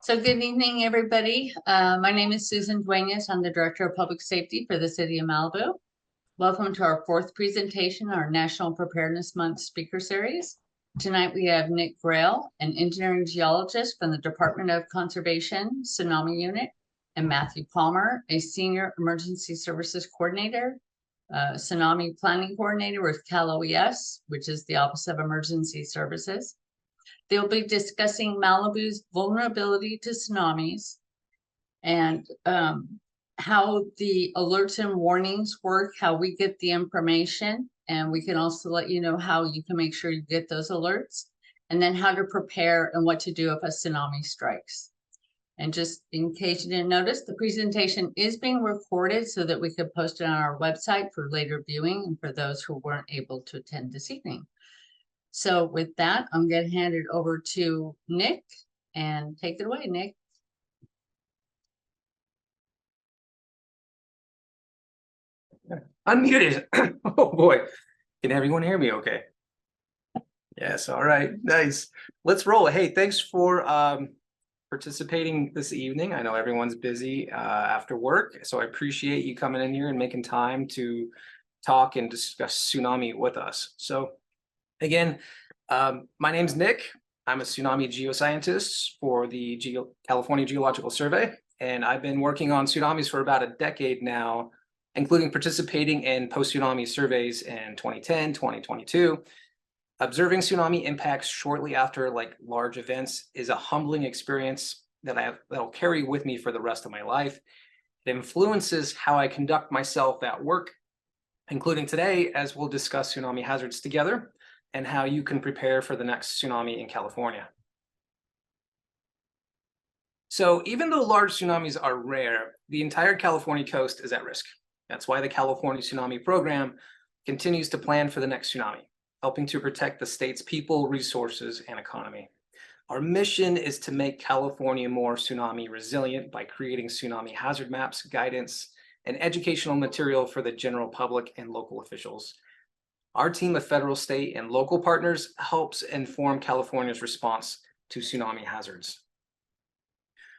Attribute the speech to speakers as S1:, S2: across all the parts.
S1: So good evening, everybody. My name is Susan Duenas. I'm the Director of Public Safety for the City of Malibu. Welcome to our fourth presentation, our National Preparedness Month speaker series. Tonight we have Nick Graehl, an engineering geologist from the Department of Conservation Tsunami Unit, and Matthew Palmer, a senior emergency services coordinator, tsunami planning coordinator with Cal OES, which is the Office of Emergency Services. They'll be discussing Malibu's vulnerability to tsunamis and how the alerts and warnings work, how we get the information, and we can also let you know how you can make sure you get those alerts, and then how to prepare and what to do if a tsunami strikes. And just in case you didn't notice, the presentation is being recorded so that we could post it on our website for later viewing and for those who weren't able to attend this evening. So with that, I'm going to hand it over to Nick and take it away, Nick.
S2: Unmuted. Oh boy. Can everyone hear me okay? Yes. All right. Nice. Let's roll. Hey, thanks for participating this evening. I know everyone's busy after work, so I appreciate you coming in here and making time to talk and discuss tsunami with us. So again, my name's Nick. I'm a tsunami geoscientist for the California Geological Survey, and I've been working on tsunamis for about a decade now, including participating in post-tsunami surveys in 2010, 2022. Observing tsunami impacts shortly after large events is a humbling experience that'll carry with me for the rest of my life. It influences how I conduct myself at work, including today, as we'll discuss tsunami hazards together and how you can prepare for the next tsunami in California. So even though large tsunamis are rare, the entire California coast is at risk. That's why the California Tsunami Program continues to plan for the next tsunami, helping to protect the state's people, resources, and economy. Our mission is to make California more tsunami resilient by creating tsunami hazard maps, guidance, and educational material for the general public and local officials. Our team of federal, state, and local partners helps inform California's response to tsunami hazards.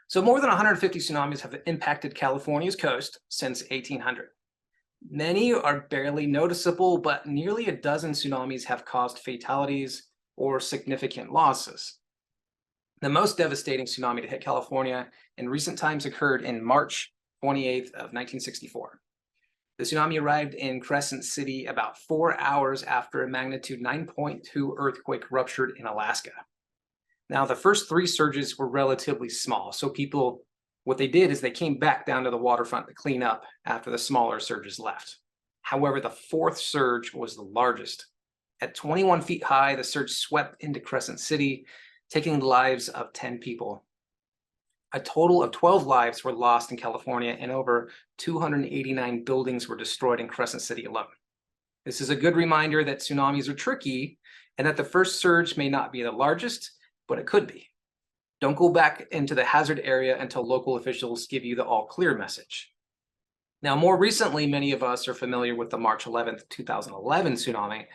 S2: So more than 150 tsunamis have impacted California's coast since 1800. Many are barely noticeable, but nearly a dozen tsunamis have caused fatalities or significant losses. The most devastating tsunami to hit California in recent times occurred in March 28th of 1964. The tsunami arrived in Crescent City about 4 hours after a magnitude 9.2 earthquake ruptured in Alaska. Now, the first 3 surges were relatively small, so what they did is they came back down to the waterfront to clean up after the smaller surges left. However, the 4th surge was the largest. At 21 feet high, the surge swept into Crescent City, taking the lives of 10 people. A total of 12 lives were lost in California, and over 289 buildings were destroyed in Crescent City alone. This is a good reminder that tsunamis are tricky and that the first surge may not be the largest, but it could be. Don't go back into the hazard area until local officials give you the all clear message. Now, more recently, many of us are familiar with the March 11th, 2011 tsunami,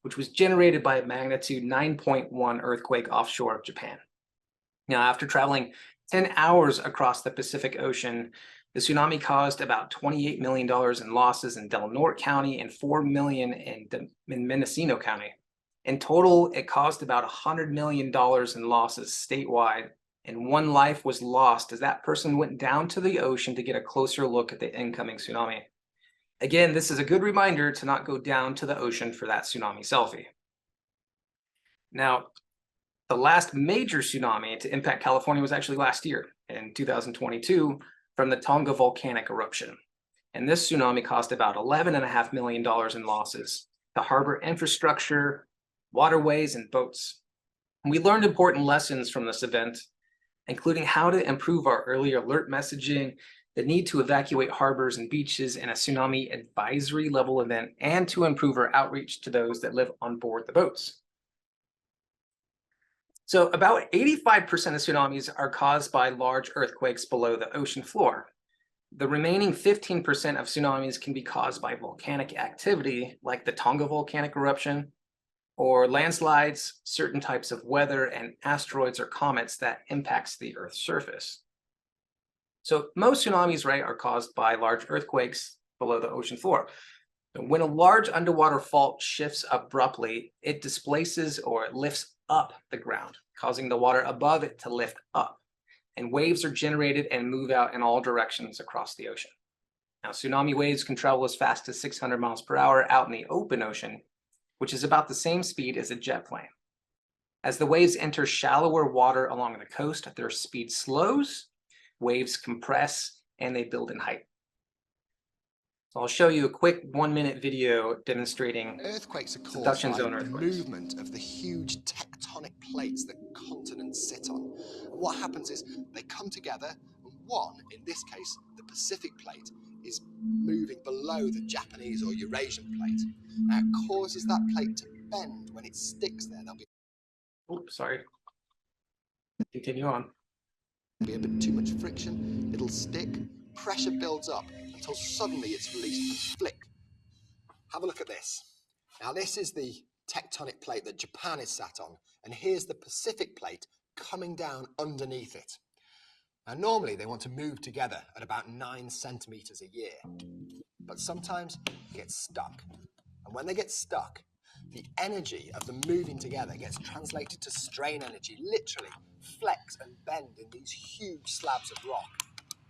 S2: which was generated by a magnitude 9.1 earthquake offshore of Japan. Now, after traveling 10 hours across the Pacific Ocean, the tsunami caused about $28 million in losses in Del Norte County and $4 million in Mendocino County. In total, it caused about $100 million in losses statewide, and 1 life was lost as that person went down to the ocean to get a closer look at the incoming tsunami. Again, this is a good reminder to not go down to the ocean for that tsunami selfie. Now, the last major tsunami to impact California was actually last year in 2022 from the Tonga volcanic eruption. And this tsunami cost about $11.5 million in losses to harbor infrastructure, waterways, and boats. And we learned important lessons from this event, including how to improve our early alert messaging, the need to evacuate harbors and beaches in a tsunami advisory level event, and to improve our outreach to those that live on board the boats. So about 85% of tsunamis are caused by large earthquakes below the ocean floor. The remaining 15% of tsunamis can be caused by volcanic activity, like the Tonga volcanic eruption, or landslides, certain types of weather, and asteroids or comets that impacts the Earth's surface. So most tsunamis, right, are caused by large earthquakes below the ocean floor. When a large underwater fault shifts abruptly, it displaces or it lifts up the ground, causing the water above it to lift up. And waves are generated and move out in all directions across the ocean. Now, tsunami waves can travel as fast as 600 miles per hour out in the open ocean, which is about the same speed as a jet plane. As the waves enter shallower water along the coast, their speed slows, waves compress, and they build in height. So I'll show you a quick 1-minute video demonstrating
S3: earthquakes are caused
S2: subduction
S3: by
S2: zone
S3: the
S2: earthquakes.
S3: movement of the huge tectonic plates that continents sit on. And what happens is they come together, and one, in this case, the Pacific plate, is moving below the Japanese or Eurasian plate. Now it causes that plate to bend when it sticks there. There'll
S2: Oops, sorry. Continue on.
S3: be a bit too much friction, it'll stick, pressure builds up until suddenly it's released and flick. Have a look at this. Now this is the tectonic plate that Japan is sat on, and here's the Pacific plate coming down underneath it. Now normally they want to move together at about 9 centimeters a year, but sometimes they get stuck. And when they get stuck, the energy of them moving together gets translated to strain energy, literally flex and bend in these huge slabs of rock.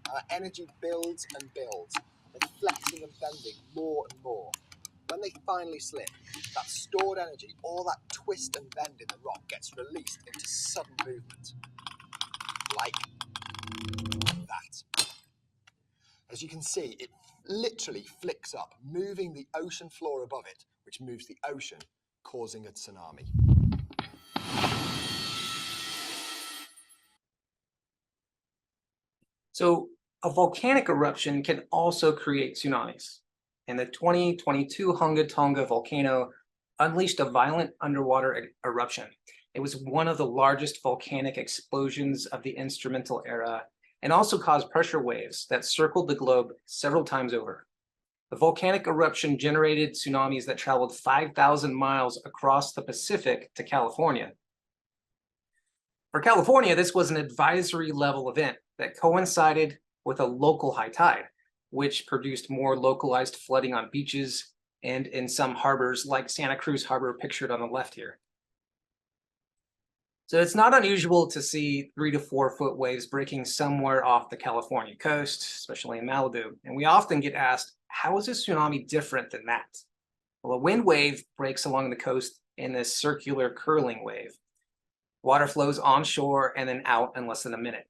S3: Now that energy builds and builds, they're flexing and bending more and more. When they finally slip, that stored energy, all that twist and bend in the rock gets released into sudden movement, like that. As you can see, it literally flicks up, moving the ocean floor above it, which moves the ocean, causing a tsunami.
S2: So a volcanic eruption can also create tsunamis. And the 2022 Tonga volcano unleashed a violent underwater eruption. It was one of the largest volcanic explosions of the instrumental era and also caused pressure waves that circled the globe several times over. The volcanic eruption generated tsunamis that traveled 5,000 miles across the Pacific to California. For California, this was an advisory level event that coincided with a local high tide, which produced more localized flooding on beaches and in some harbors like Santa Cruz Harbor pictured on the left here. So it's not unusual to see 3 to 4 foot waves breaking somewhere off the California coast, especially in Malibu. And we often get asked, how is a tsunami different than that? Well, a wind wave breaks along the coast in this circular curling wave. Water flows onshore and then out in less than a minute.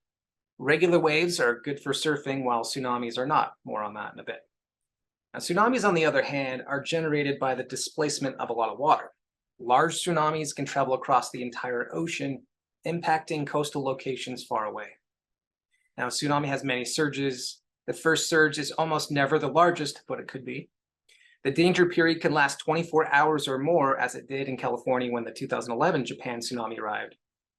S2: Regular waves are good for surfing, while tsunamis are not. More on that in a bit. Now, tsunamis, on the other hand, are generated by the displacement of a lot of water. Large tsunamis can travel across the entire ocean, impacting coastal locations far away. Now, a tsunami has many surges. The first surge is almost never the largest, but it could be. The danger period can last 24 hours or more, as it did in California when the 2011 Japan tsunami arrived.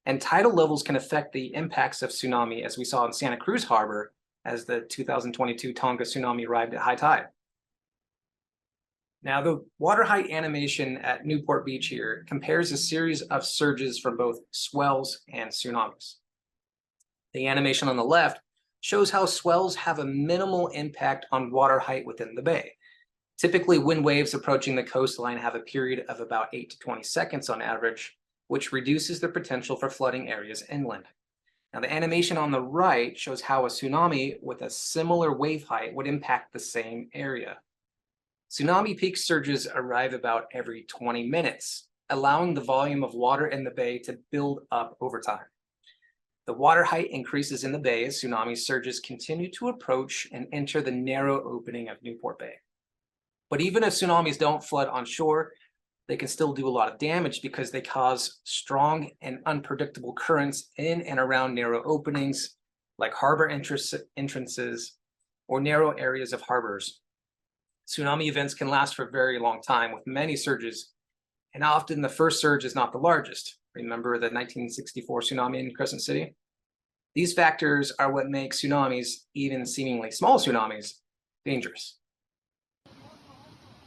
S2: And tidal levels can affect the impacts of tsunami, as we saw in Santa Cruz Harbor as the 2022 Tonga tsunami arrived at high tide. Now, the water height animation at Newport Beach here compares a series of surges from both swells and tsunamis. The animation on the left shows how swells have a minimal impact on water height within the bay. Typically, wind waves approaching the coastline have a period of about 8 to 20 seconds on average, which reduces the potential for flooding areas inland. Now, the animation on the right shows how a tsunami with a similar wave height would impact the same area. Tsunami peak surges arrive about every 20 minutes, allowing the volume of water in the bay to build up over time. The water height increases in the bay as tsunami surges continue to approach and enter the narrow opening of Newport Bay. But even if tsunamis don't flood on shore, they can still do a lot of damage because they cause strong and unpredictable currents in and around narrow openings, like harbor entrances or narrow areas of harbors. Tsunami events can last for a very long time with many surges, and often the first surge is not the largest. Remember the 1964 tsunami in Crescent City? These factors are what make tsunamis, even seemingly small tsunamis, dangerous.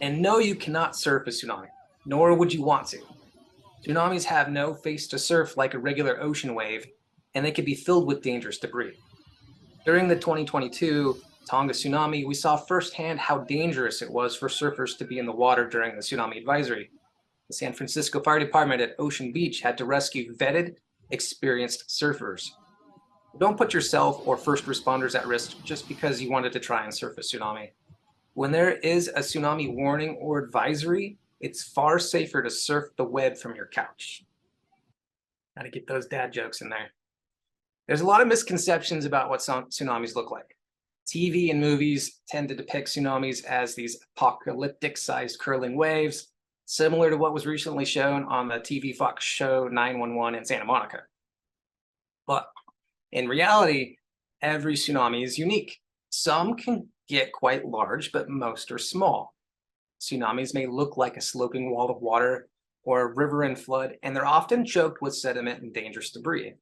S2: And no, you cannot surf a tsunami, nor would you want to. Tsunamis have no face to surf like a regular ocean wave, and they can be filled with dangerous debris. During the 2022 Tonga tsunami, we saw firsthand how dangerous it was for surfers to be in the water during the tsunami advisory. The San Francisco Fire Department at Ocean Beach had to rescue vetted, experienced surfers. Don't put yourself or first responders at risk just because you wanted to try and surf a tsunami. When there is a tsunami warning or advisory, it's far safer to surf the web from your couch. Gotta get those dad jokes in there. There's a lot of misconceptions about what tsunamis look like. TV and movies tend to depict tsunamis as these apocalyptic-sized curling waves, similar to what was recently shown on the TV Fox show 911 in Santa Monica. But in reality, every tsunami is unique. Some can get quite large, but most are small. Tsunamis may look like a sloping wall of water or a river in flood, and they're often choked with sediment and dangerous debris.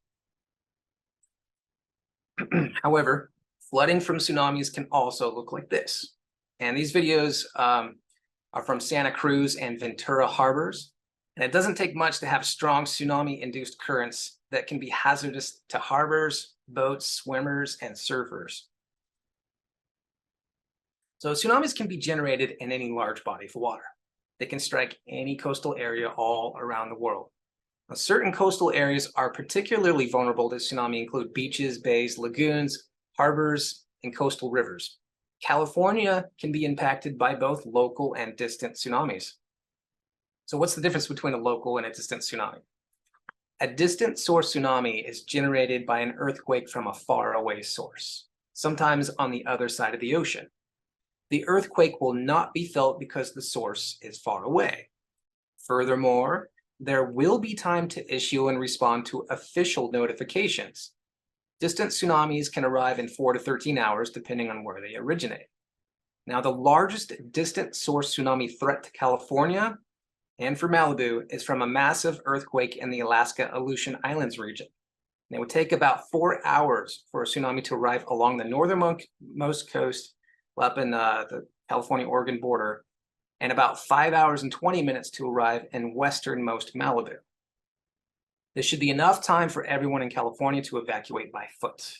S2: However, flooding from tsunamis can also look like this. And these videos are from Santa Cruz and Ventura harbors. And it doesn't take much to have strong tsunami-induced currents that can be hazardous to harbors, boats, swimmers, and surfers. So tsunamis can be generated in any large body of water. They can strike any coastal area all around the world. Now, certain coastal areas are particularly vulnerable to tsunami, include beaches, bays, lagoons, harbors, and coastal rivers. California can be impacted by both local and distant tsunamis. So what's the difference between a local and a distant tsunami? A distant source tsunami is generated by an earthquake from a faraway source, sometimes on the other side of the ocean. The earthquake will not be felt because the source is far away. Furthermore, there will be time to issue and respond to official notifications. Distant tsunamis can arrive in 4 to 13 hours, depending on where they originate. Now, the largest distant source tsunami threat to California and for Malibu is from a massive earthquake in the Alaska Aleutian Islands region. And it would take about 4 hours for a tsunami to arrive along the northernmost coast up in the California-Oregon border, and about 5 hours and 20 minutes to arrive in westernmost Malibu. This should be enough time for everyone in California to evacuate by foot.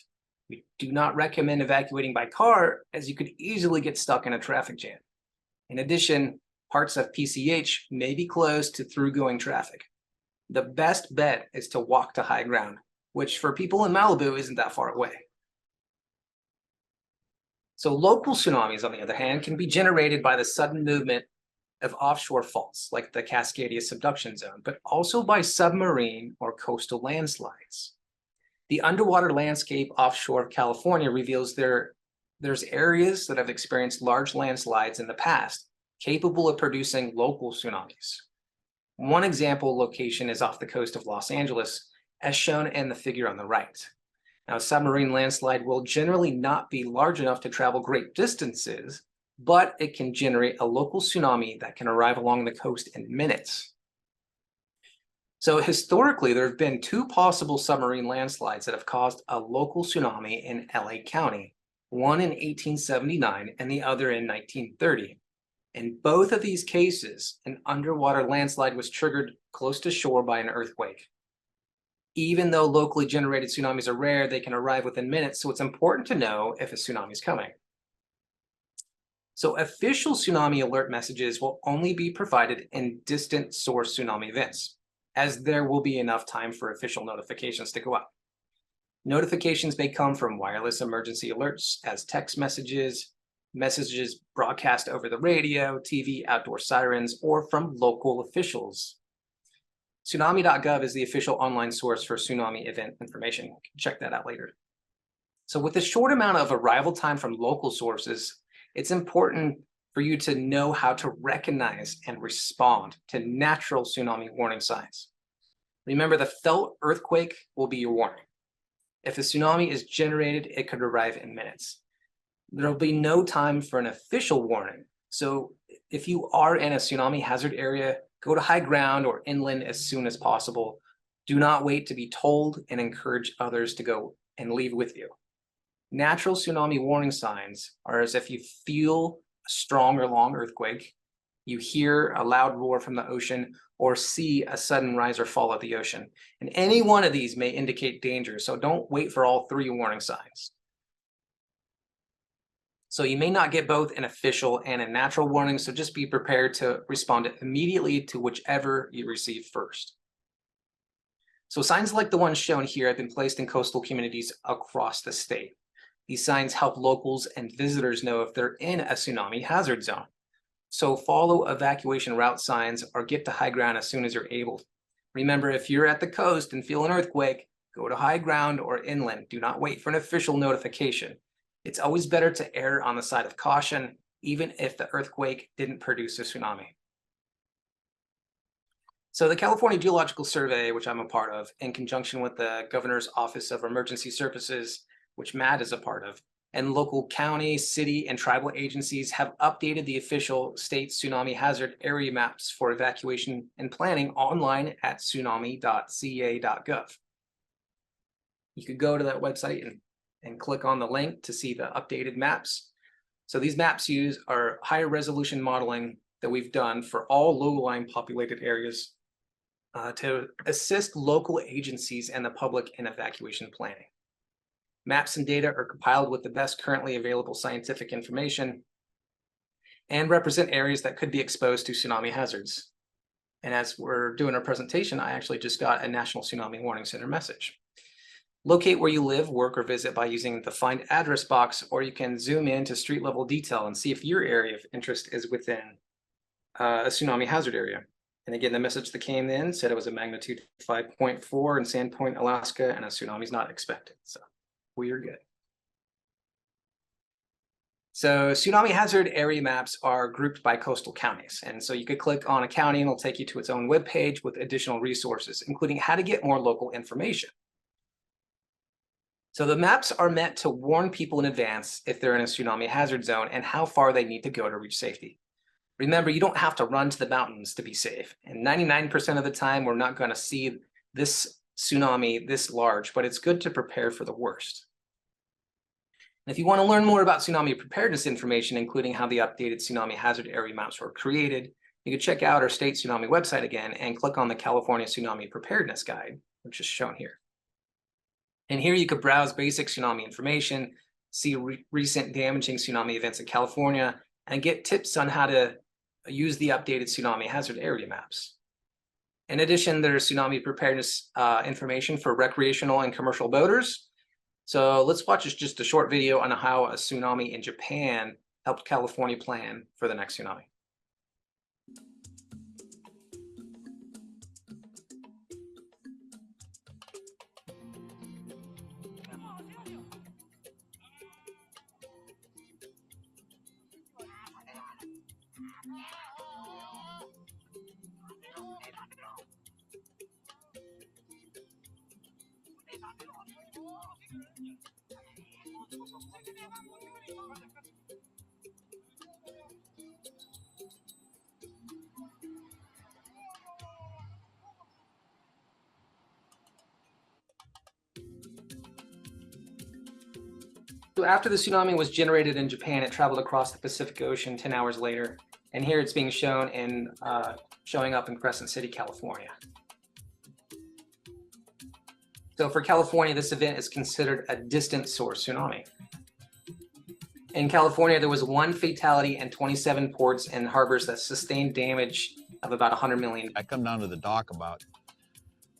S2: We do not recommend evacuating by car, as you could easily get stuck in a traffic jam. In addition, parts of PCH may be closed to through-going traffic. The best bet is to walk to high ground, which for people in Malibu isn't that far away. So local tsunamis, on the other hand, can be generated by the sudden movement of offshore faults, like the Cascadia subduction zone, but also by submarine or coastal landslides. The underwater landscape offshore of California reveals there's areas that have experienced large landslides in the past, capable of producing local tsunamis. One example location is off the coast of Los Angeles, as shown in the figure on the right. Now, a submarine landslide will generally not be large enough to travel great distances, but it can generate a local tsunami that can arrive along the coast in minutes. So historically, there have been 2 possible submarine landslides that have caused a local tsunami in LA County, one in 1879 and the other in 1930. In both of these cases, an underwater landslide was triggered close to shore by an earthquake. Even though locally generated tsunamis are rare, they can arrive within minutes, so it's important to know if a tsunami is coming. So official tsunami alert messages will only be provided in distant source tsunami events, as there will be enough time for official notifications to go out. Notifications may come from wireless emergency alerts as text messages broadcast over the radio, TV, outdoor sirens, or from local officials. Tsunami.gov is the official online source for tsunami event information. You can check that out later. So with the short amount of arrival time from local sources, it's important for you to know how to recognize and respond to natural tsunami warning signs. Remember, the felt earthquake will be your warning. If a tsunami is generated, it could arrive in minutes. There will be no time for an official warning. So if you are in a tsunami hazard area, go to high ground or inland as soon as possible. Do not wait to be told, and encourage others to go and leave with you. Natural tsunami warning signs are as if you feel a strong or long earthquake, you hear a loud roar from the ocean, or C, a sudden rise or fall of the ocean. And any one of these may indicate danger, so don't wait for all three warning signs. So you may not get both an official and a natural warning, so just be prepared to respond immediately to whichever you receive first. So signs like the ones shown here have been placed in coastal communities across the state. These signs help locals and visitors know if they're in a tsunami hazard zone. So follow evacuation route signs or get to high ground as soon as you're able. Remember, if you're at the coast and feel an earthquake, go to high ground or inland. Do not wait for an official notification. It's always better to err on the side of caution, even if the earthquake didn't produce a tsunami. So the California Geological Survey, which I'm a part of, in conjunction with the Governor's Office of Emergency Services, which Matt is a part of, and local county, city, and tribal agencies have updated the official state tsunami hazard area maps for evacuation and planning online at tsunami.ca.gov. You could go to that website and click on the link to see the updated maps. So these maps use our higher resolution modeling that we've done for all low-lying populated areas to assist local agencies and the public in evacuation planning. Maps and data are compiled with the best currently available scientific information and represent areas that could be exposed to tsunami hazards. And as we're doing our presentation, I actually just got a National Tsunami Warning Center message. Locate where you live, work, or visit by using the Find Address box, or you can zoom in to street level detail and see if your area of interest is within a tsunami hazard area. And again, the message that came in said it was a magnitude 5.4 in Sandpoint, Alaska, and a tsunami is not expected. So we are good. So tsunami hazard area maps are grouped by coastal counties. And so you could click on a county and it'll take you to its own webpage with additional resources, including how to get more local information. So the maps are meant to warn people in advance if they're in a tsunami hazard zone and how far they need to go to reach safety. Remember, you don't have to run to the mountains to be safe. And 99% of the time, we're not going to see this tsunami this large, but it's good to prepare for the worst. And if you want to learn more about tsunami preparedness information, including how the updated tsunami hazard area maps were created, you can check out our state tsunami website again and click on the California Tsunami Preparedness Guide, which is shown here. And here you could browse basic tsunami information, see recent damaging tsunami events in California, and get tips on how to use the updated tsunami hazard area maps. In addition, there's tsunami preparedness information for recreational and commercial boaters. So let's watch just a short video on how a tsunami in Japan helped California plan for the next tsunami. So after the tsunami was generated in Japan, it traveled across the Pacific Ocean 10 hours later. And here it's being shown in showing up in Crescent City, California. So for California, this event is considered a distant source tsunami. In California, there was 1 fatality and 27 ports and harbors that sustained damage of about 100 million.
S4: I come down to the dock about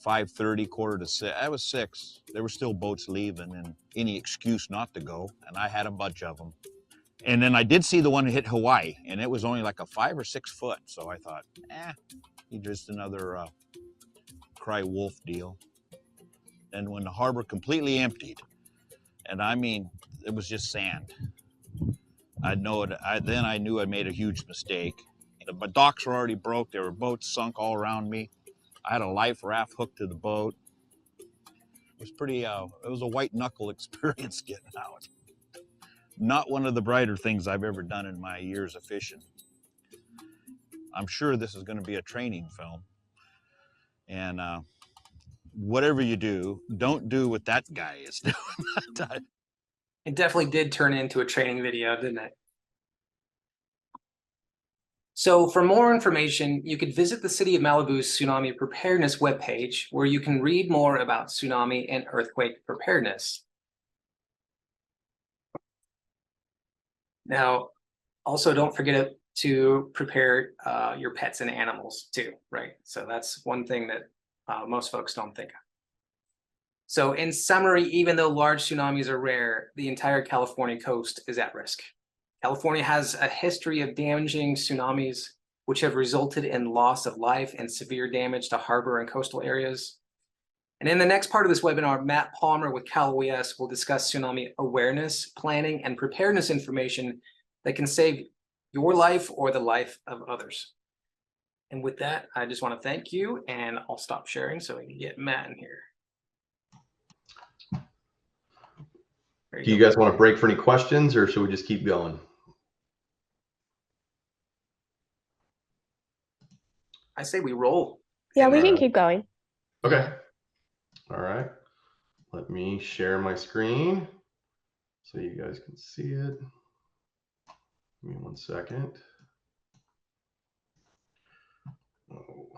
S4: 5:30, 5:45. I was 6. There were still boats leaving and any excuse not to go, and I had a bunch of them. And then I did see the one that hit Hawaii, and it was only like a 5 or 6 foot. So I thought, just another cry wolf deal. And when the harbor completely emptied, and I mean, it was just sand. I knew I made a huge mistake. The docks were already broke. There were boats sunk all around me. I had a life raft hooked to the boat. It was pretty, it was a white knuckle experience getting out. Not one of the brighter things I've ever done in my years of fishing. I'm sure this is going to be a training film. And whatever you do, don't do what that guy is doing.
S2: It definitely did turn into a training video, didn't it? So for more information, you could visit the City of Malibu's Tsunami Preparedness webpage, where you can read more about tsunami and earthquake preparedness. Now, also don't forget to prepare your pets and animals too, right? So that's one thing that most folks don't think of. So in summary, even though large tsunamis are rare, the entire California coast is at risk. California has a history of damaging tsunamis, which have resulted in loss of life and severe damage to harbor and coastal areas. And in the next part of this webinar, Matt Palmer with Cal OES will discuss tsunami awareness, planning, and preparedness information that can save your life or the life of others. And with that, I just want to thank you, and I'll stop sharing so we can get Matt in here.
S5: Do you guys want to break for any questions, or should we just keep going?
S2: I say we roll.
S6: Yeah, we can keep going.
S5: Okay. All right. Let me share my screen so you guys can see it. Give me 1 second. Oh.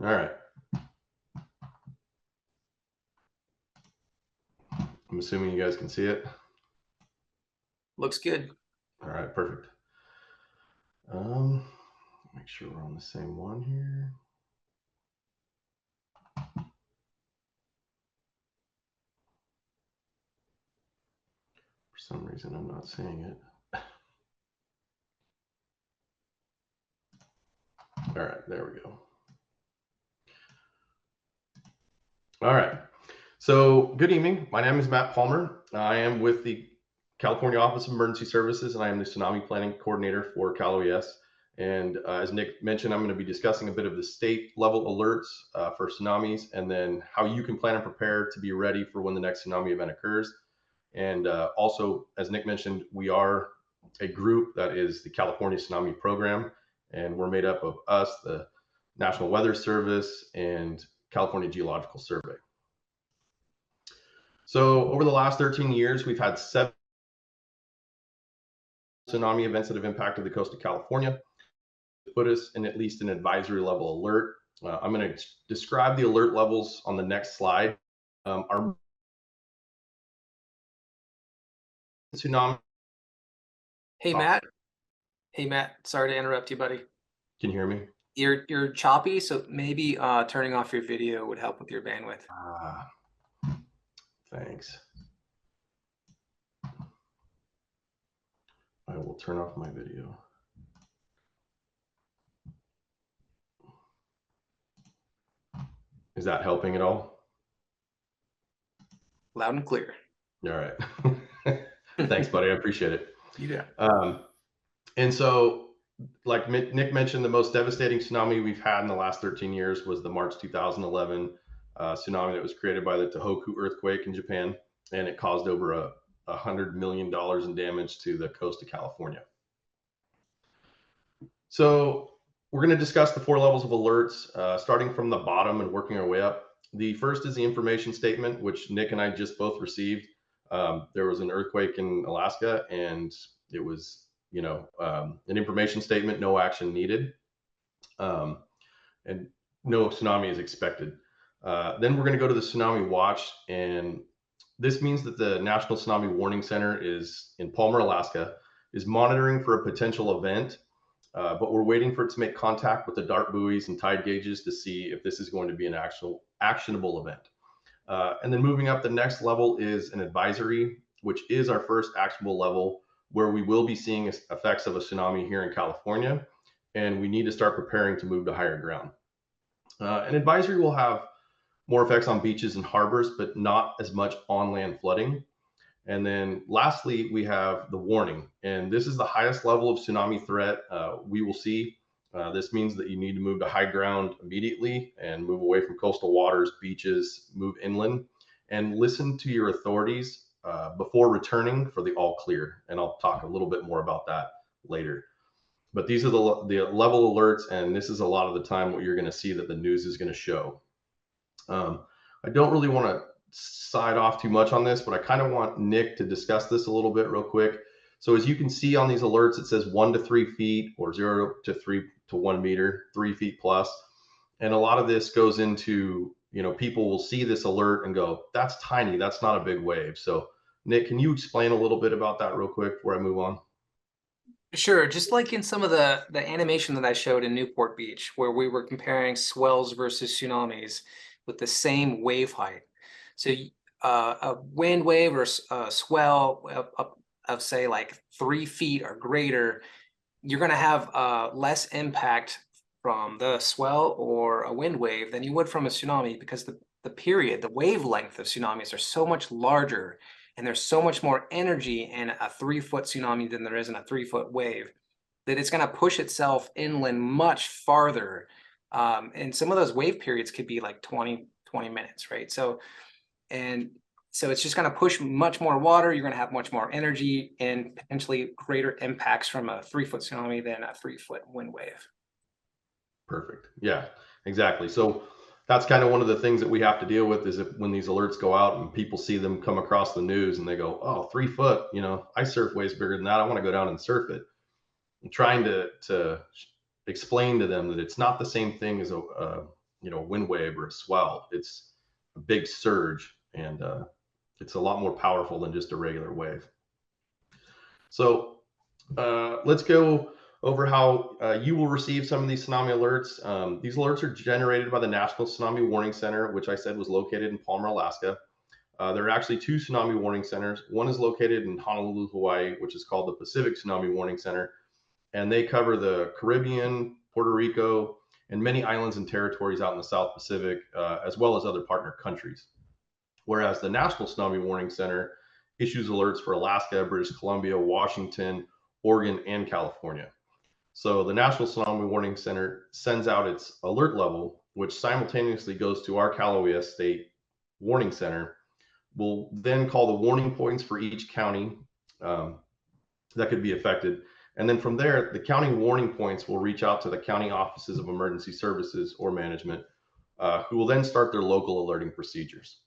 S5: All right. I'm assuming you guys can see it.
S2: Looks good.
S5: All right, perfect. Make sure we're on the same one here. For some reason, I'm not seeing it. All right, there we go. All right. So good evening. My name is Matt Palmer. I am with the California Office of Emergency Services, and I am the Tsunami Planning Coordinator for Cal OES. And as Nick mentioned, I'm going to be discussing a bit of the state level alerts for tsunamis, and then how you can plan and prepare to be ready for when the next tsunami event occurs. And also, as Nick mentioned, we are a group that is the California Tsunami Program, and we're made up of us, the National Weather Service, and California Geological Survey. So over the last 13 years, we've had 7 tsunami events that have impacted the coast of California, put us in at least an advisory level alert. I'm going to describe the alert levels on the next slide. Our tsunami.
S2: Hey, Matt. Hey, Matt. Sorry to interrupt you, buddy.
S5: Can you hear me?
S2: You're choppy, so maybe turning off your video would help with your bandwidth.
S5: Thanks. I will turn off my video. Is that helping at all?
S2: Loud and clear.
S5: All right. Thanks, buddy. I appreciate it.
S2: You got it.
S5: And so, like Nick mentioned, the most devastating tsunami we've had in the last 13 years was the March 2011 tsunami that was created by the Tohoku earthquake in Japan, and it caused over $100 million in damage to the coast of California. So we're going to discuss the 4 levels of alerts, starting from the bottom and working our way up. The first is the information statement, which Nick and I just both received. There was an earthquake in Alaska, and it was, an information statement, no action needed, and no tsunami is expected. Then we're going to go to the tsunami watch, and this means that the National Tsunami Warning Center is in Palmer, Alaska, is monitoring for a potential event, but we're waiting for it to make contact with the dart buoys and tide gauges to see if this is going to be an actual actionable event. And then moving up, the next level is an advisory, which is our first actionable level, where we will be seeing effects of a tsunami here in California, and we need to start preparing to move to higher ground. An advisory will have more effects on beaches and harbors, but not as much on land flooding. And then lastly, we have the warning, and this is the highest level of tsunami threat we will see. This means that you need to move to high ground immediately and move away from coastal waters, beaches, move inland, and listen to your authorities before returning for the all clear. And I'll talk a little bit more about that later. But these are the level alerts, and this is a lot of the time what you're going to see that the news is going to show. I don't really want to side off too much on this, but I kind of want Nick to discuss this a little bit real quick. So as you can see on these alerts, it says 1 to 3 feet or 0 to 3 to 1 meter, 3 feet plus. And a lot of this goes into, you know, people will see this alert and go, that's tiny, that's not a big wave. So Nick, can you explain a little bit about that real quick before I move on?
S2: Sure. Just like in some of the animation that I showed in Newport Beach, where we were comparing swells versus tsunamis with the same wave height. So a wind wave or a swell of say like 3 feet or greater, you're going to have less impact from the swell or a wind wave than you would from a tsunami, because the wavelength of tsunamis are so much larger, and there's so much more energy in a 3-foot tsunami than there is in a 3-foot wave, that it's going to push itself inland much farther. And some of those wave periods could be like 20 minutes, right? So it's just going to push much more water. You're going to have much more energy and potentially greater impacts from a 3-foot tsunami than a 3-foot wind wave.
S5: Perfect. Yeah, exactly. So that's kind of one of the things that we have to deal with, is if when these alerts go out and people see them come across the news and they go, oh, 3 foot, you know, I surf waves bigger than that, I want to go down and surf it. I'm trying to explain to them that it's not the same thing as a you know, wind wave or a swell. It's a big surge, and it's a lot more powerful than just a regular wave. So let's go over how you will receive some of these tsunami alerts. These alerts are generated by the National Tsunami Warning Center, which I said was located in Palmer, Alaska. There are actually 2 tsunami warning centers. One is located in Honolulu, Hawaii, which is called the Pacific Tsunami Warning Center, and they cover the Caribbean, Puerto Rico, and many islands and territories out in the South Pacific, as well as other partner countries. Whereas the National Tsunami Warning Center issues alerts for Alaska, British Columbia, Washington, Oregon, and California. So the National Tsunami Warning Center sends out its alert level, which simultaneously goes to our Cal OES state warning center. We'll then call the warning points for each county that could be affected. And then from there, the county warning points will reach out to the county offices of emergency services or management, who will then start their local alerting procedures.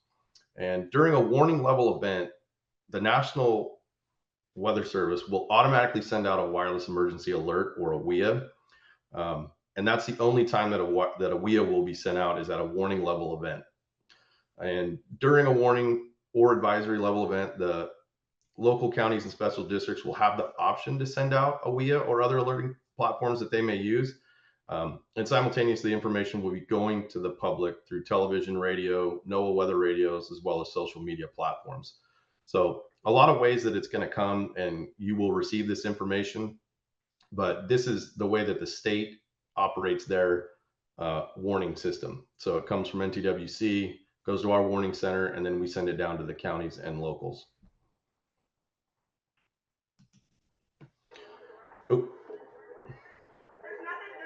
S5: And during a warning level event, the National Weather Service will automatically send out a wireless emergency alert, or a WEA. And that's the only time that a WEA will be sent out, is at a warning level event. And during a warning or advisory level event, the local counties and special districts will have the option to send out a WEA or other alerting platforms that they may use. And simultaneously, information will be going to the public through television, radio, NOAA weather radios, as well as social media platforms. So a lot of ways that it's going to come and you will receive this information, but this is the way that the state operates their warning system. So it comes from NTWC, goes to our warning center, and then we send it down to the counties and locals. Oh,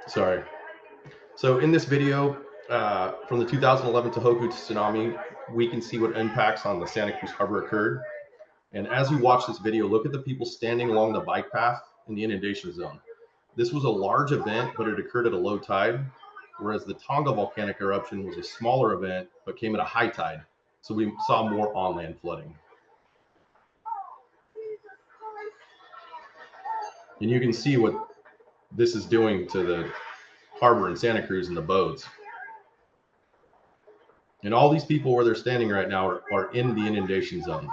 S5: sorry. So in this video, from the 2011 Tohoku tsunami, we can see what impacts on the Santa Cruz Harbor occurred. And as you watch this video, look at the people standing along the bike path in the inundation zone. This was a large event, but it occurred at a low tide, whereas the Tonga volcanic eruption was a smaller event, but came at a high tide. So we saw more on-land flooding. And you can see what this is doing to the harbor in Santa Cruz and the boats. And all these people where they're standing right now are in the inundation zone.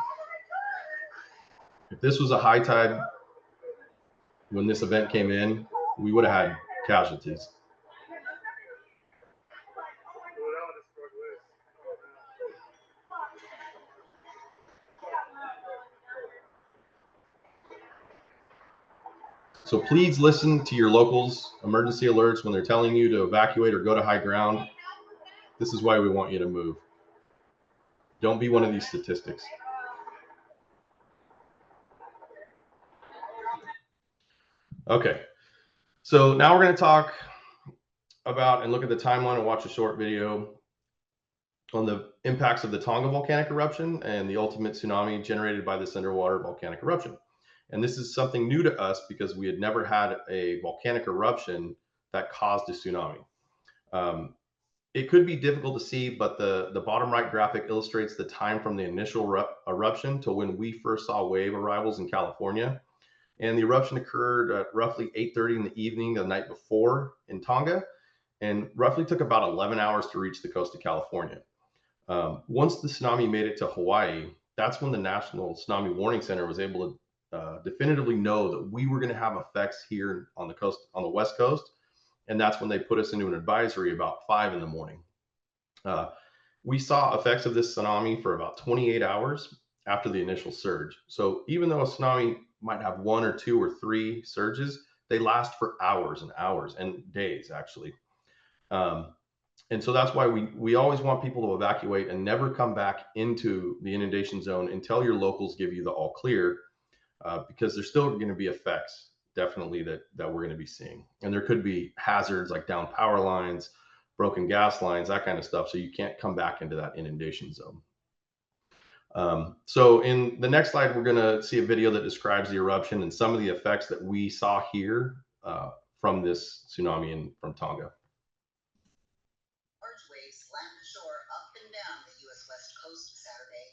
S5: If this was a high tide when this event came in, we would have had casualties. So please listen to your locals' emergency alerts when they're telling you to evacuate or go to high ground. This is why we want you to move. Don't be one of these statistics. Okay, so now we're going to talk about and look at the timeline and watch a short video on the impacts of the Tonga volcanic eruption and the ultimate tsunami generated by this underwater volcanic eruption. And this is something new to us because we had never had a volcanic eruption that caused a tsunami. It could be difficult to see, but the bottom right graphic illustrates the time from the initial eruption to when we first saw wave arrivals in California. And the eruption occurred at roughly 8:30 in the evening the night before in Tonga, and roughly took about 11 hours to reach the coast of California. Once the tsunami made it to Hawaii, that's when the National Tsunami Warning Center was able to definitively know that we were going to have effects here on the coast, on the West Coast. And that's when they put us into an advisory about 5 in the morning. We saw effects of this tsunami for about 28 hours after the initial surge. So even though a tsunami might have 1 or 2 or 3 surges, they last for hours and hours and days, actually. And so that's why we always want people to evacuate and never come back into the inundation zone until your locals give you the all clear, because there's still going to be effects, definitely, that we're going to be seeing. And there could be hazards like down power lines, broken gas lines, that kind of stuff. So you can't come back into that inundation zone. So in the next slide, we're going to see a video that describes the eruption and some of the effects that we saw here from this tsunami from Tonga.
S6: Large waves slammed ashore up and down the U.S. West Coast Saturday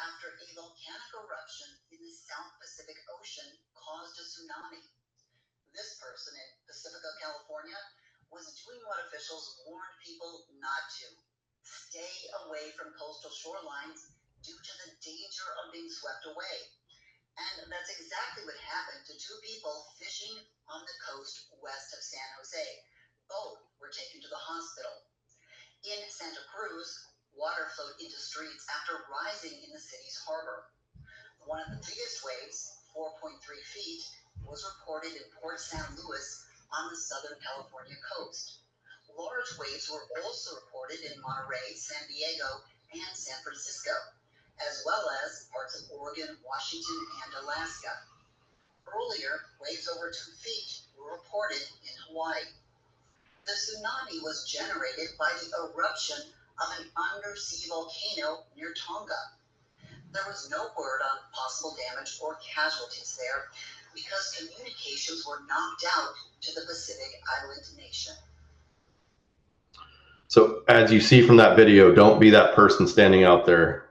S6: after a volcanic eruption in the South Pacific Ocean caused a tsunami. This person in Pacifica, California, was doing what officials warned people not to: stay away from coastal shorelines due to the danger of being swept away. And that's exactly what happened to 2 people fishing on the coast west of San Jose. Both were taken to the hospital. In Santa Cruz, water flowed into streets after rising in the city's harbor. One of the biggest waves, 4.3 feet, was reported in Port San Luis on the Southern California coast. Large waves were also reported in Monterey, San Diego, and San Francisco, as well as parts of Oregon, Washington, and Alaska. Earlier, waves over 2 feet were reported in Hawaii. The tsunami was generated by the eruption of an undersea volcano near Tonga. There was no word on possible damage or casualties there because communications were knocked out to the Pacific island nation.
S5: So as you see from that video, don't be that person standing out there.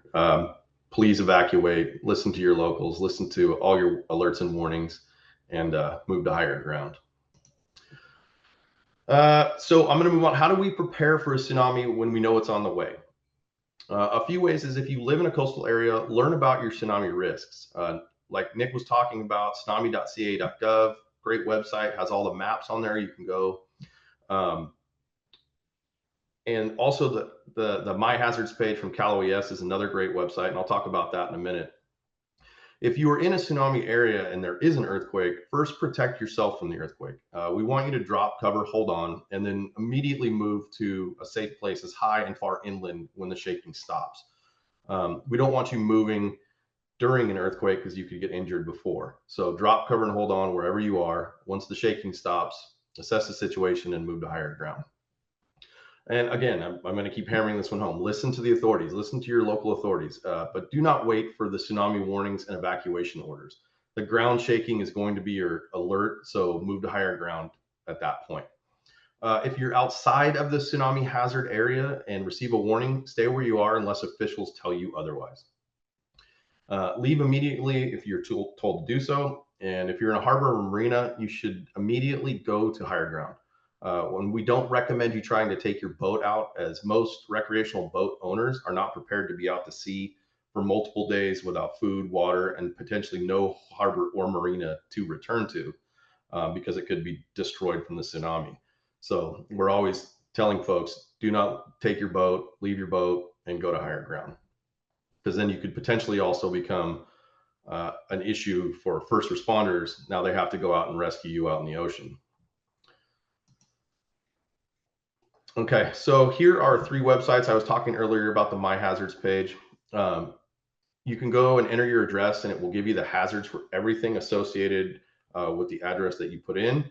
S5: Please evacuate, listen to your locals, listen to all your alerts and warnings, and move to higher ground. So I'm going to move on. How do we prepare for a tsunami when we know it's on the way? A few ways is, if you live in a coastal area, learn about your tsunami risks. Like Nick was talking about, tsunami.ca.gov, great website, has all the maps on there. You can go. And also the My Hazards page from Cal OES is another great website, and I'll talk about that in a minute. If you are in a tsunami area and there is an earthquake, first protect yourself from the earthquake. We want you to drop, cover, hold on, and then immediately move to a safe place as high and far inland when the shaking stops. We don't want you moving during an earthquake because you could get injured before. So drop, cover, and hold on wherever you are. Once the shaking stops, assess the situation and move to higher ground. And again, I'm going to keep hammering this one home. Listen to the authorities, listen to your local authorities, but do not wait for the tsunami warnings and evacuation orders. The ground shaking is going to be your alert, so move to higher ground at that point. If you're outside of the tsunami hazard area and receive a warning, stay where you are unless officials tell you otherwise. Leave immediately if you're told to do so. And if you're in a harbor or marina, you should immediately go to higher ground. When we don't recommend you trying to take your boat out, as most recreational boat owners are not prepared to be out to sea for multiple days without food, water, and potentially no harbor or marina to return to, because it could be destroyed from the tsunami. So we're always telling folks, do not take your boat, leave your boat, and go to higher ground, because then you could potentially also become an issue for first responders. Now they have to go out and rescue you out in the ocean. Okay, so here are 3 websites. I was talking earlier about the My Hazards page. You can go and enter your address and it will give you the hazards for everything associated with the address that you put in.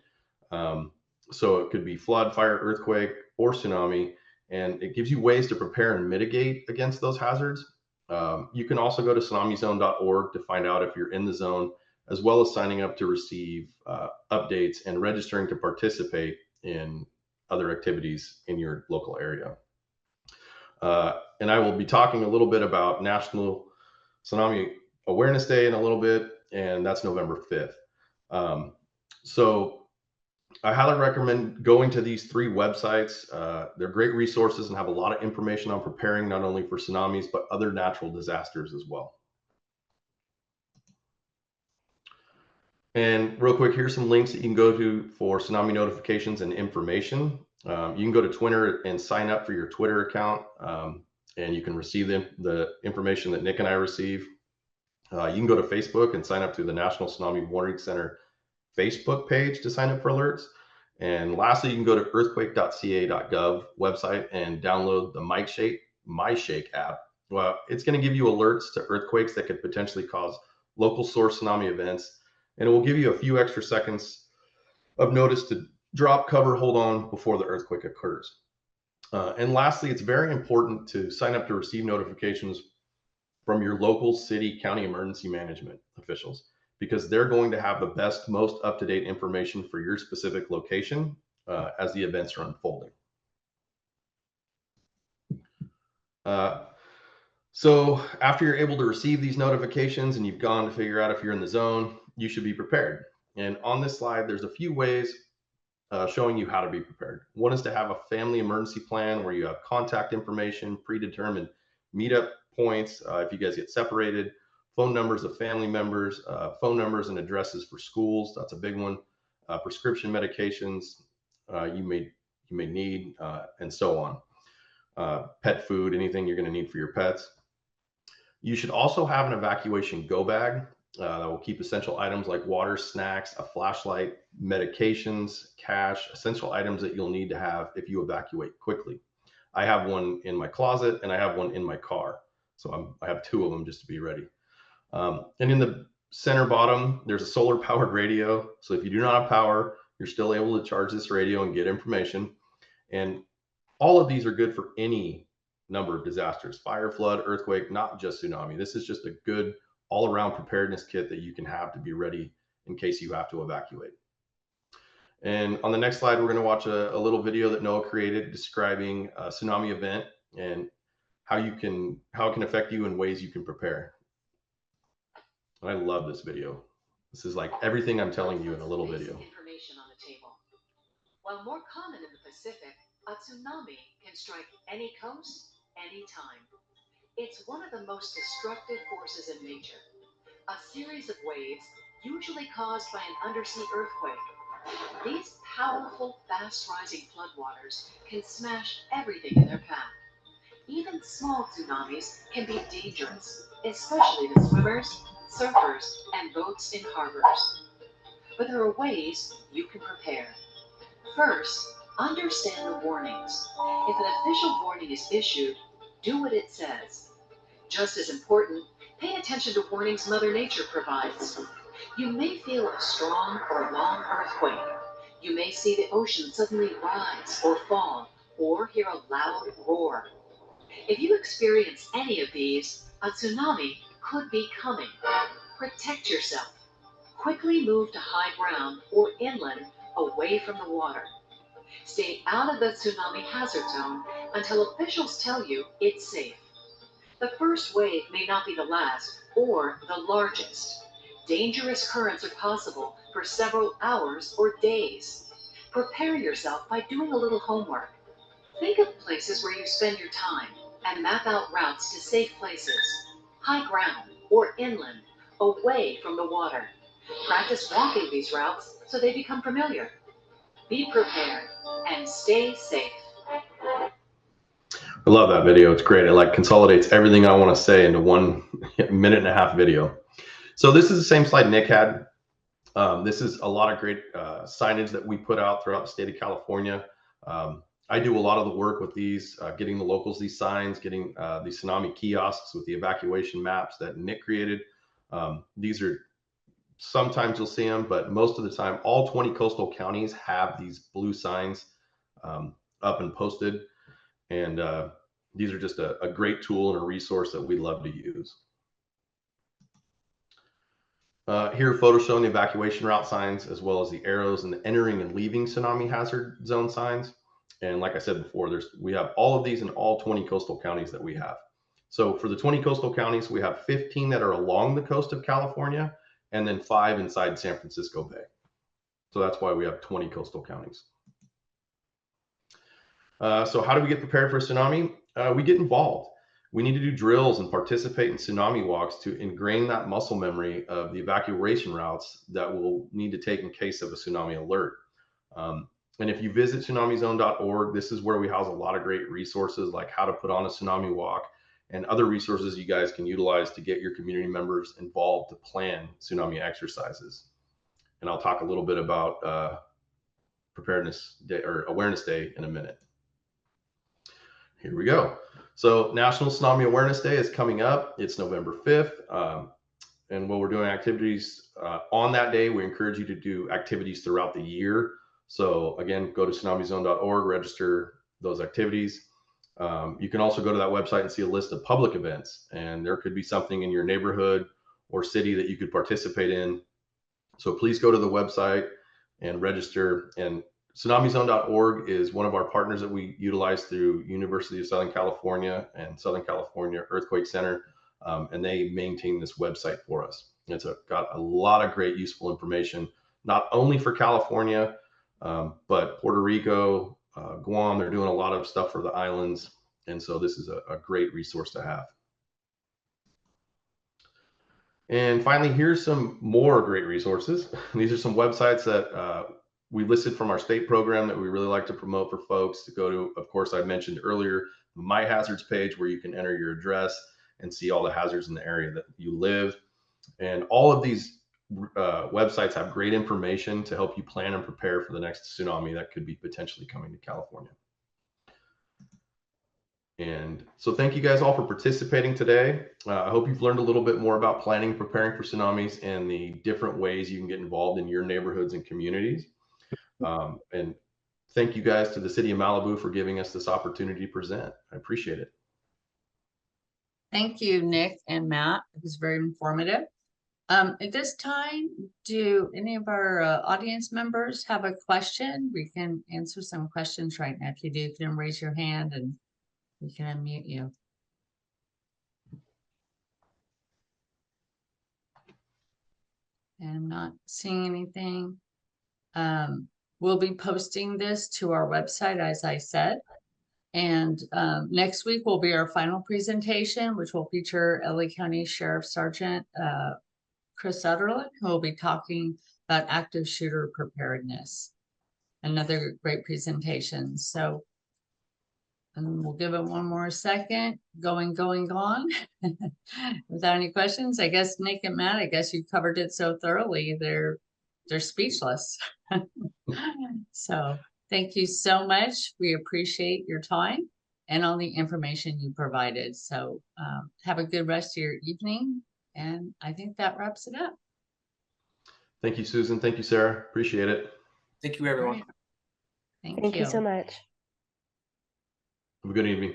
S5: So it could be flood, fire, earthquake, or tsunami, and it gives you ways to prepare and mitigate against those hazards. You can also go to tsunamizone.org to find out if you're in the zone as well as signing up to receive updates and registering to participate in other activities in your local area. And I will be talking a little bit about National Tsunami Awareness Day in a little bit, and that's November 5th. So I highly recommend going to these 3 websites. They're great resources and have a lot of information on preparing not only for tsunamis, but other natural disasters as well. And real quick, here's some links that you can go to for tsunami notifications and information. You can go to Twitter and sign up for your Twitter account, and you can receive the information that Nick and I receive. You can go to Facebook and sign up to the National Tsunami Warning Center Facebook page to sign up for alerts. And lastly, you can go to earthquake.ca.gov website and download the MyShake app. Well, it's going to give you alerts to earthquakes that could potentially cause local source tsunami events, and it will give you a few extra seconds of notice to drop, cover, hold on before the earthquake occurs. And lastly, it's very important to sign up to receive notifications from your local city, county emergency management officials, because they're going to have the best, most up-to-date information for your specific location as the events are unfolding. So after you're able to receive these notifications and you've gone to figure out if you're in the zone, you should be prepared. And on this slide, there's a few ways showing you how to be prepared. One is to have a family emergency plan where you have contact information, predetermined meetup points if you guys get separated, phone numbers of family members, phone numbers and addresses for schools. That's a big one. Prescription medications you may need, and so on. Pet food, anything you're going to need for your pets. You should also have an evacuation go bag that will keep essential items like water, snacks, a flashlight, medications, cash, essential items that you'll need to have if you evacuate quickly. I have one in my closet and I have one in my car. So I have 2 of them just to be ready. And in the center bottom, there's a solar powered radio. So if you do not have power, you're still able to charge this radio and get information. And all of these are good for any number of disasters: fire, flood, earthquake, not just tsunami. This is just a good all-around preparedness kit that you can have to be ready in case you have to evacuate. And on the next slide, we're going to watch a little video that Noah created describing a tsunami event and how it can affect you in ways you can prepare. I love this video. This is like everything I'm telling you in a little video.
S7: Information on the table. While more common in the Pacific, a tsunami can strike any coast, anytime. It's one of the most destructive forces in nature. A series of waves, usually caused by an undersea earthquake. These powerful, fast-rising floodwaters can smash everything in their path. Even small tsunamis can be dangerous, especially to swimmers, surfers, and boats in harbors. But there are ways you can prepare. First, understand the warnings. If an official warning is issued, do what it says. Just as important, pay attention to warnings Mother Nature provides. You may feel a strong or long earthquake. You may see the ocean suddenly rise or fall, or hear a loud roar. If you experience any of these, a tsunami could be coming. Protect yourself. Quickly move to high ground or inland, away from the water. Stay out of the tsunami hazard zone until officials tell you it's safe. The first wave may not be the last or the largest. Dangerous currents are possible for several hours or days. Prepare yourself by doing a little homework. Think of places where you spend your time and map out routes to safe places, high ground or inland, away from the water. Practice walking these routes so they become familiar. Be prepared and stay safe.
S5: I love that video. It's great. It like consolidates everything I want to say into 1.5 minute video. So this is the same slide Nick had. This is a lot of great signage that we put out throughout the state of California. I do a lot of the work with these, getting the locals these signs, getting these tsunami kiosks with the evacuation maps that Nick created. These are, sometimes you'll see them, but most of the time, all 20 coastal counties have these blue signs up and posted. And these are just a great tool and a resource that we love to use. Here, photos showing the evacuation route signs, as well as the arrows and the entering and leaving tsunami hazard zone signs. And like I said before, we have all of these in all 20 coastal counties that we have. So for the 20 coastal counties, we have 15 that are along the coast of California, and then 5 inside San Francisco Bay. So that's why we have 20 coastal counties. So how do we get prepared for a tsunami? We get involved. We need to do drills and participate in tsunami walks to ingrain that muscle memory of the evacuation routes that we'll need to take in case of a tsunami alert. And if you visit tsunamizone.org, this is where we house a lot of great resources, like how to put on a tsunami walk and other resources you guys can utilize to get your community members involved to plan tsunami exercises. And I'll talk a little bit about Preparedness Day or Awareness Day in a minute. Here we go. So National Tsunami Awareness Day is coming up. It's November 5th. And while we're doing activities on that day, we encourage you to do activities throughout the year. So again, go to tsunamizone.org, register those activities. You can also go to that website and see a list of public events, and there could be something in your neighborhood or city that you could participate in. So please go to the website and register. And tsunamizone.org is one of our partners that we utilize through University of Southern California and Southern California Earthquake Center, and they maintain this website for us. It's got a lot of great useful information, not only for California, but Puerto Rico, Guam. They're doing a lot of stuff for the islands, and so this is a great resource to have. And finally, here's some more great resources. These are some websites that we listed from our state program that we really like to promote for folks to go to. Of course, I mentioned earlier, the My Hazards page, where you can enter your address and see all the hazards in the area that you live. And all of these websites have great information to help you plan and prepare for the next tsunami that could be potentially coming to California. And so thank you guys all for participating today. I hope you've learned a little bit more about planning, preparing for tsunamis, and the different ways you can get involved in your neighborhoods and communities. And thank you guys to the City of Malibu for giving us this opportunity to present. I appreciate it.
S1: Thank you, Nick and Matt. It was very informative. At this time, do any of our audience members have a question? We can answer some questions right now. If you do, you can raise your hand and we can unmute you. And I'm not seeing anything. We'll be posting this to our website, as I said. And next week will be our final presentation, which will feature LA County Sheriff Sergeant Chris Sutherland, who will be talking about active shooter preparedness. Another great presentation. So we'll give it one more second. Going on. Without any questions, I guess Nick and Matt, I guess you covered it so thoroughly, they're speechless. So thank you so much. We appreciate your time and all the information you provided. So have a good rest of your evening. And I think that wraps it up.
S5: Thank you, Susan. Thank you, Sarah. Appreciate it.
S2: Thank you, everyone.
S1: Right. Thank
S8: Thank
S1: you
S8: you so much.
S5: Have a good evening.